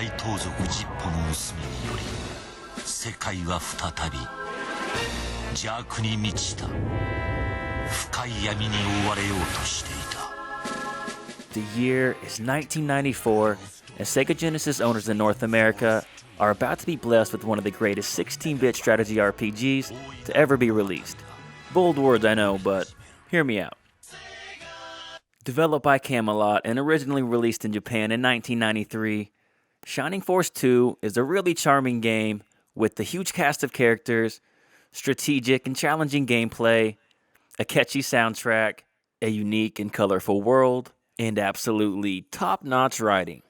大盗賊ジッポの娘により世界は再び邪悪に満ちた深い闇に覆われようとしていた。 The year is 1994, and Sega Genesis owners in North America are about to be blessed with one of the greatest 16-bit strategy RPGs to ever be released. Bold words, I know, but hear me out. Developed by Camelot and originally released in Japan in 1993, Shining Force 2 is a really charming game with a huge cast of characters, strategic and challenging gameplay, a catchy soundtrack, a unique and colorful world, and absolutely top-notch writing.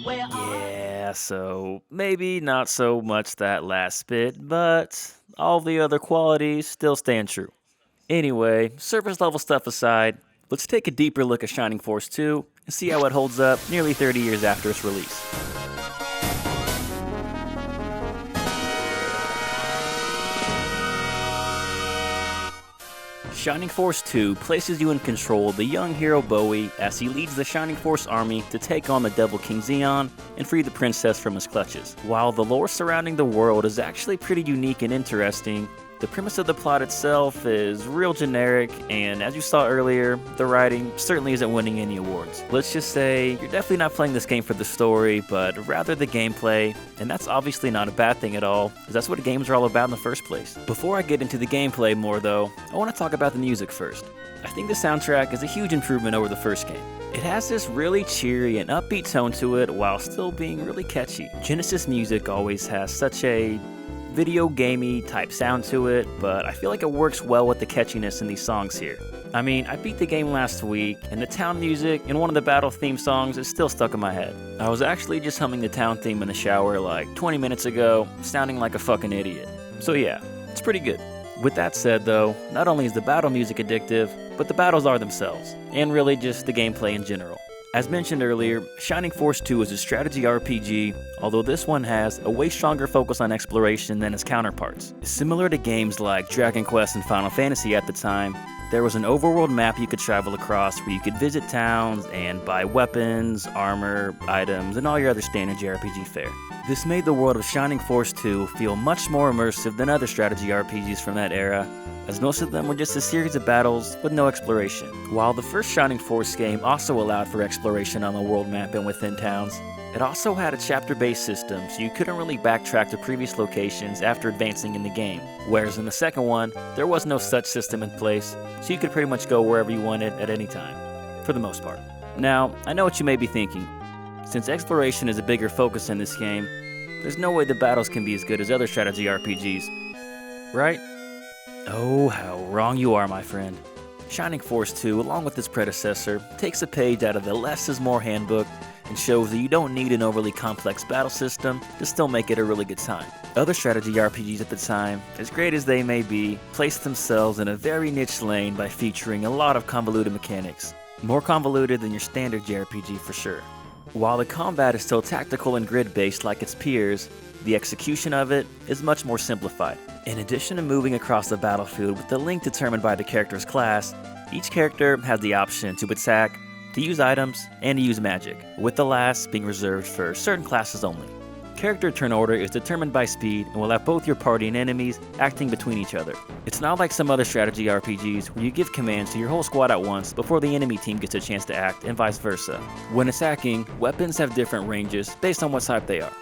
Yeah, so maybe not so much that last bit, but all the other qualities still stand true. Anyway, surface level stuff aside, let's take a deeper look at Shining Force 2 and see how it holds up nearly 30 years after its release. Shining Force 2 places you in control of the young hero Bowie as he leads the Shining Force army to take on the Devil King Xeon and free the princess from his clutches. While the lore surrounding the world is actually pretty unique and interesting, the premise of the plot itself is real generic, and as you saw earlier, the writing certainly isn't winning any awards. Let's just say, you're definitely not playing this game for the story, but rather the gameplay, and that's obviously not a bad thing at all, because that's what games are all about in the first place. Before I get into the gameplay more though, I want to talk about the music first. I think the soundtrack is a huge improvement over the first game. It has this really cheery and upbeat tone to it while still being really catchy. Genesis music always has such a video gamey type sound to it, but I feel like it works well with the catchiness in these songs here. I mean, I beat the game last week, and the town music in one of the battle theme songs is still stuck in my head. I was actually just humming the town theme in the shower like 20 minutes ago, sounding like a fucking idiot. So yeah, it's pretty good. With that said though, not only is the battle music addictive, but the battles are themselves, and really just the gameplay in general. As mentioned earlier, Shining Force 2 is a strategy RPG, although this one has a way stronger focus on exploration than its counterparts. Similar to games like Dragon Quest and Final Fantasy at the time, there was an overworld map you could travel across where you could visit towns and buy weapons, armor, items, and all your other standard JRPG fare. This made the world of Shining Force 2 feel much more immersive than other strategy RPGs from that era, as most of them were just a series of battles with no exploration. While the first Shining Force game also allowed for exploration on the world map and within towns, it also had a chapter-based system, so you couldn't really backtrack to previous locations after advancing in the game. Whereas in the second one, there was no such system in place, so you could pretty much go wherever you wanted at any time, for the most part. Now, I know what you may be thinking. Since exploration is a bigger focus in this game, there's no way the battles can be as good as other strategy RPGs, right? Oh, how wrong you are, my friend. Shining Force 2, along with its predecessor, takes a page out of the less is more handbook and shows that you don't need an overly complex battle system to still make it a really good time. Other strategy RPGs at the time, as great as they may be, placed themselves in a very niche lane by featuring a lot of convoluted mechanics. More convoluted than your standard JRPG for sure. While the combat is still tactical and grid-based like its peers, the execution of it is much more simplified. In addition to moving across the battlefield with the link determined by the character's class, each character has the option to attack, to use items, and to use magic, with the last being reserved for certain classes only. Character turn order is determined by speed and will have both your party and enemies acting between each other. It's not like some other strategy RPGs where you give commands to your whole squad at once before the enemy team gets a chance to act, and vice versa. When attacking, weapons have different ranges based on what type they are.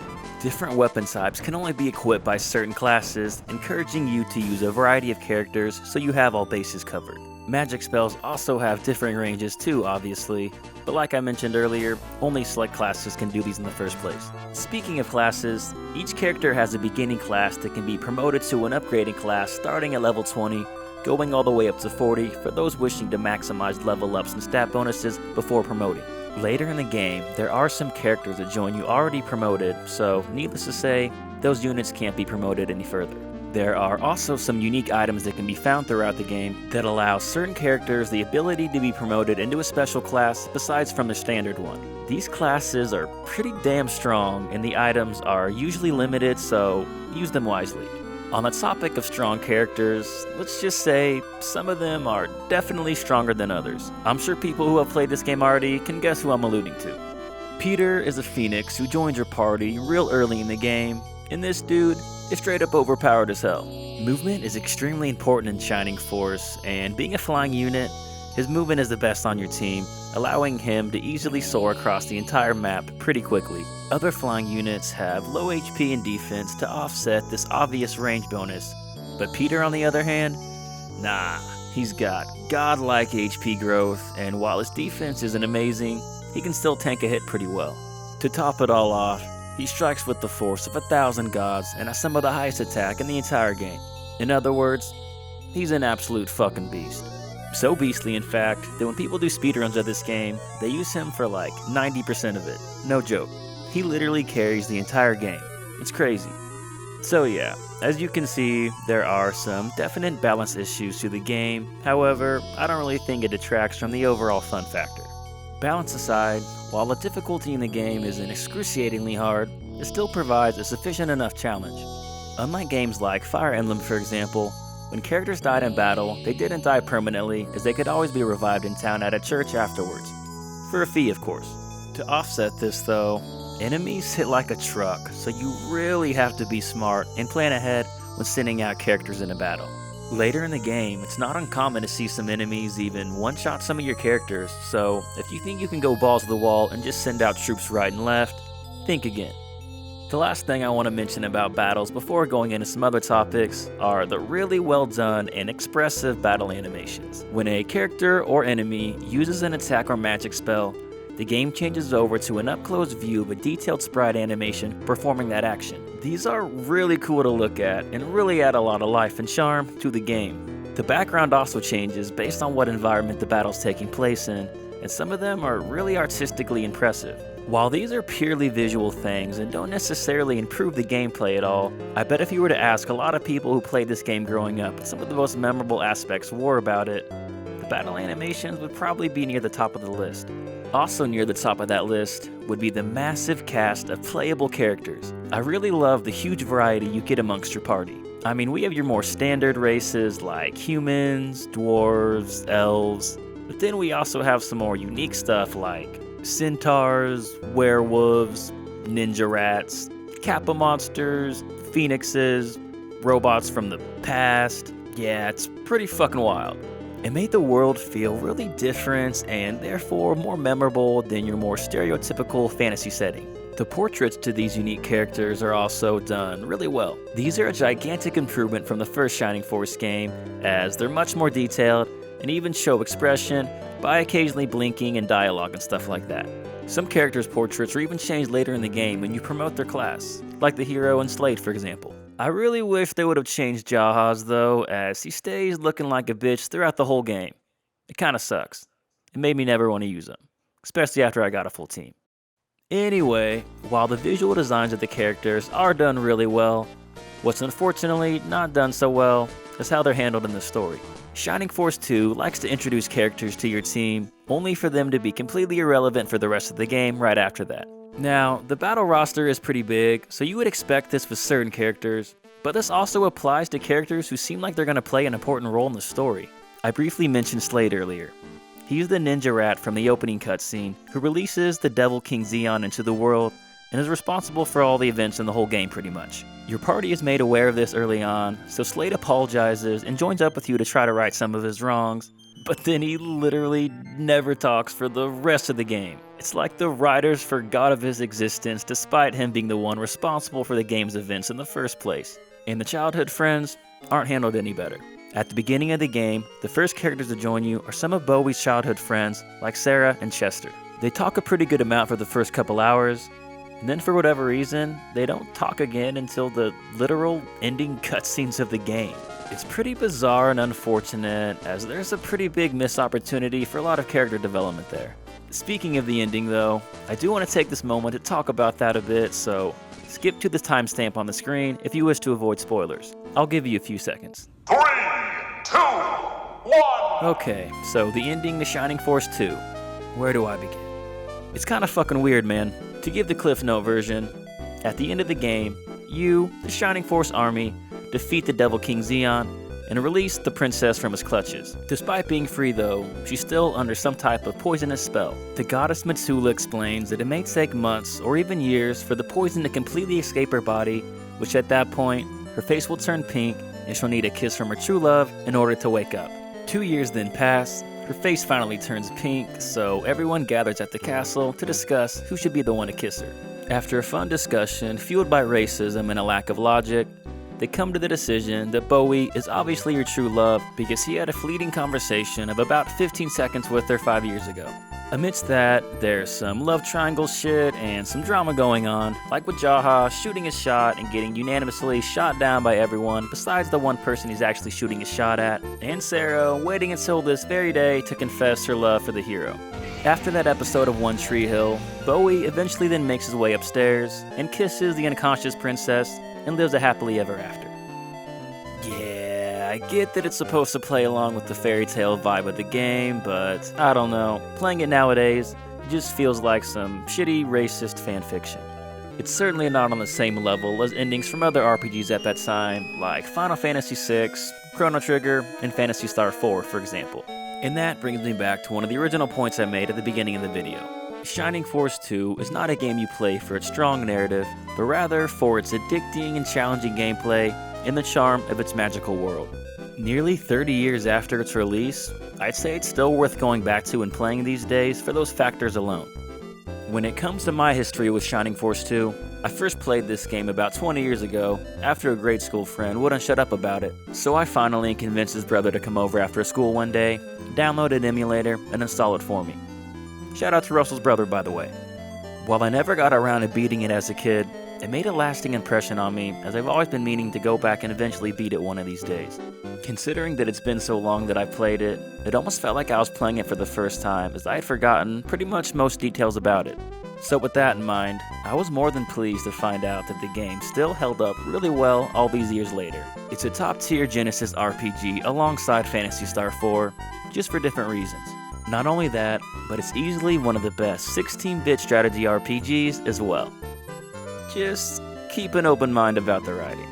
Different weapon types can only be equipped by certain classes, encouraging you to use a variety of characters so you have all bases covered. Magic spells also have differing ranges too, obviously, but like I mentioned earlier, only select classes can do these in the first place. Speaking of classes, each character has a beginning class that can be promoted to an upgrading class starting at level 20, going all the way up to 40 for those wishing to maximize level ups and stat bonuses before promoting. Later in the game, there are some characters that join you already promoted, so needless to say, those units can't be promoted any further. There are also some unique items that can be found throughout the game that allow certain characters the ability to be promoted into a special class besides from the standard one. These classes are pretty damn strong and the items are usually limited, so use them wisely. On the topic of strong characters, let's just say some of them are definitely stronger than others. I'm sure people who have played this game already can guess who I'm alluding to. Peter is a phoenix who joins your party real early in the game, and this dude is straight up overpowered as hell. Movement is extremely important in Shining Force, and being a flying unit, his movement is the best on your team, allowing him to easily soar across the entire map pretty quickly. Other flying units have low HP and defense to offset this obvious range bonus, but Peter on the other hand, nah, he's got godlike HP growth, and while his defense isn't amazing, he can still tank a hit pretty well. To top it all off, he strikes with the force of 1,000 gods and has some of the highest attack in the entire game. In other words, he's an absolute fucking beast. So beastly in fact, that when people do speedruns of this game, they use him for like 90% of it. No joke. He literally carries the entire game. It's crazy. So yeah, as you can see, there are some definite balance issues to the game. However, I don't really think it detracts from the overall fun factor. Balance aside, while the difficulty in the game isn't excruciatingly hard, it still provides a sufficient enough challenge. Unlike games like Fire Emblem for example, when characters died in battle, they didn't die permanently as they could always be revived in town at a church afterwards. For a fee of course. To offset this though, enemies hit like a truck, so you really have to be smart and plan ahead when sending out characters in a battle. Later in the game, it's not uncommon to see some enemies even one-shot some of your characters, so if you think you can go balls to the wall and just send out troops right and left, think again. The last thing I want to mention about battles before going into some other topics are the really well done and expressive battle animations. When a character or enemy uses an attack or magic spell, the game changes over to an up-close view of a detailed sprite animation performing that action. These are really cool to look at and really add a lot of life and charm to the game. The background also changes based on what environment the battle's taking place in, and some of them are really artistically impressive. While these are purely visual things and don't necessarily improve the gameplay at all, I bet if you were to ask a lot of people who played this game growing up what some of the most memorable aspects were about it, the battle animations would probably be near the top of the list. Also near the top of that list would be the massive cast of playable characters. I really love the huge variety you get amongst your party. I mean, we have your more standard races like humans, dwarves, elves, but then we also have some more unique stuff like centaurs, werewolves, ninja rats, kappa monsters, phoenixes, robots from the past. Yeah, it's pretty fucking wild. It made the world feel really different and therefore more memorable than your more stereotypical fantasy setting. The portraits to these unique characters are also done really well. These are a gigantic improvement from the first Shining Force game, as they're much more detailed and even show expression by occasionally blinking and dialogue and stuff like that. Some characters' portraits are even changed later in the game when you promote their class, like the hero in Slate for example. I really wish they would have changed Jaha's though, as he stays looking like a bitch throughout the whole game. It kinda sucks. It made me never want to use him, especially after I got a full team. Anyway, while the visual designs of the characters are done really well, what's unfortunately not done so well is how they're handled in the story. Shining Force 2 likes to introduce characters to your team, only for them to be completely irrelevant for the rest of the game right after that. Now, the battle roster is pretty big, so you would expect this with certain characters, but this also applies to characters who seem like they're going to play an important role in the story. I briefly mentioned Slade earlier. He's the ninja rat from the opening cutscene, who releases the Devil King Xeon into the world, and is responsible for all the events in the whole game pretty much. Your party is made aware of this early on, so Slade apologizes and joins up with you to try to right some of his wrongs, but then he literally never talks for the rest of the game. It's like the writers forgot of his existence despite him being the one responsible for the game's events in the first place, and the childhood friends aren't handled any better. At the beginning of the game, the first characters to join you are some of Bowie's childhood friends like Sarah and Chester. They talk a pretty good amount for the first couple hours, and then for whatever reason, they don't talk again until the literal ending cutscenes of the game. It's pretty bizarre and unfortunate, as there's a pretty big missed opportunity for a lot of character development there. Speaking of the ending though, I do want to take this moment to talk about that a bit, so skip to the timestamp on the screen if you wish to avoid spoilers. I'll give you a few seconds. 3, 2, 1. Okay, so the ending to Shining Force 2. Where do I begin? It's kind of fucking weird, man. To give the Cliff Note version, at the end of the game, you, the Shining Force army, defeat the Devil King Xeon and release the princess from his clutches. Despite being free though, she's still under some type of poisonous spell. The goddess Mitsula explains that it may take months or even years for the poison to completely escape her body, which at that point, her face will turn pink and she'll need a kiss from her true love in order to wake up. 2 years then pass, her face finally turns pink, so everyone gathers at the castle to discuss who should be the one to kiss her. After a fun discussion fueled by racism and a lack of logic, they come to the decision that Bowie is obviously your true love because he had a fleeting conversation of about 15 seconds with her 5 years ago. Amidst that, there's some love triangle shit and some drama going on, like with Jaha shooting his shot and getting unanimously shot down by everyone besides the one person he's actually shooting his shot at, and Sarah waiting until this very day to confess her love for the hero. After that episode of One Tree Hill, Bowie eventually then makes his way upstairs and kisses the unconscious princess and lives a happily ever after. Yeah, I get that it's supposed to play along with the fairy tale vibe of the game, but I don't know. Playing it nowadays, it just feels like some shitty racist fanfiction. It's certainly not on the same level as endings from other RPGs at that time, like Final Fantasy VI, Chrono Trigger, and Phantasy Star 4, for example. And that brings me back to one of the original points I made at the beginning of the video. Shining Force 2 is not a game you play for its strong narrative, but rather for its addicting and challenging gameplay and the charm of its magical world. Nearly 30 years after its release, I'd say it's still worth going back to and playing these days for those factors alone. When it comes to my history with Shining Force 2, I first played this game about 20 years ago after a grade school friend wouldn't shut up about it, so I finally convinced his brother to come over after school one day, download an emulator, and install it for me. Shout out to Russell's brother, by the way. While I never got around to beating it as a kid, it made a lasting impression on me, as I've always been meaning to go back and eventually beat it one of these days. Considering that it's been so long that I played it, it almost felt like I was playing it for the first time, as I had forgotten pretty much most details about it. So with that in mind, I was more than pleased to find out that the game still held up really well all these years later. It's a top-tier Genesis RPG alongside Phantasy Star 4, just for different reasons. Not only that, but it's easily one of the best 16-bit strategy RPGs as well. Just keep an open mind about the writing.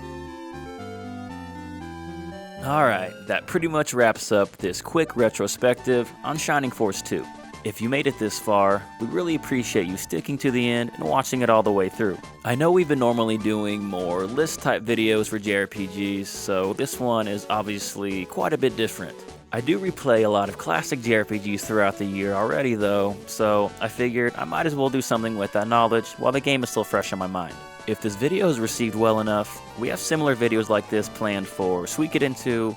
Alright, that pretty much wraps up this quick retrospective on Shining Force 2. If you made it this far, we really appreciate you sticking to the end and watching it all the way through. I know we've been normally doing more list-type videos for JRPGs, so this one is obviously quite a bit different. I do replay a lot of classic JRPGs throughout the year already though, so I figured I might as well do something with that knowledge while the game is still fresh on my mind. If this video is received well enough, we have similar videos like this planned for Suikoden 2,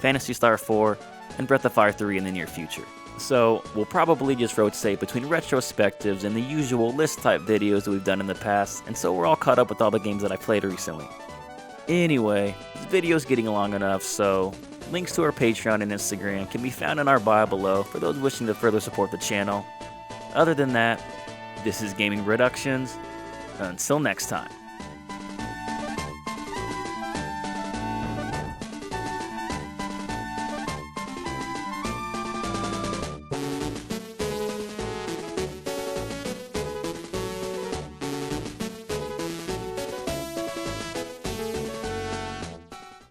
Phantasy Star 4, and Breath of Fire 3 in the near future. So we'll probably just rotate between retrospectives and the usual list-type videos that we've done in the past, and so we're all caught up with all the games that I played recently. Anyway, this video's getting long enough, so links to our Patreon and Instagram can be found in our bio below for those wishing to further support the channel. Other than that, this is Gaming Reductions. Until next time.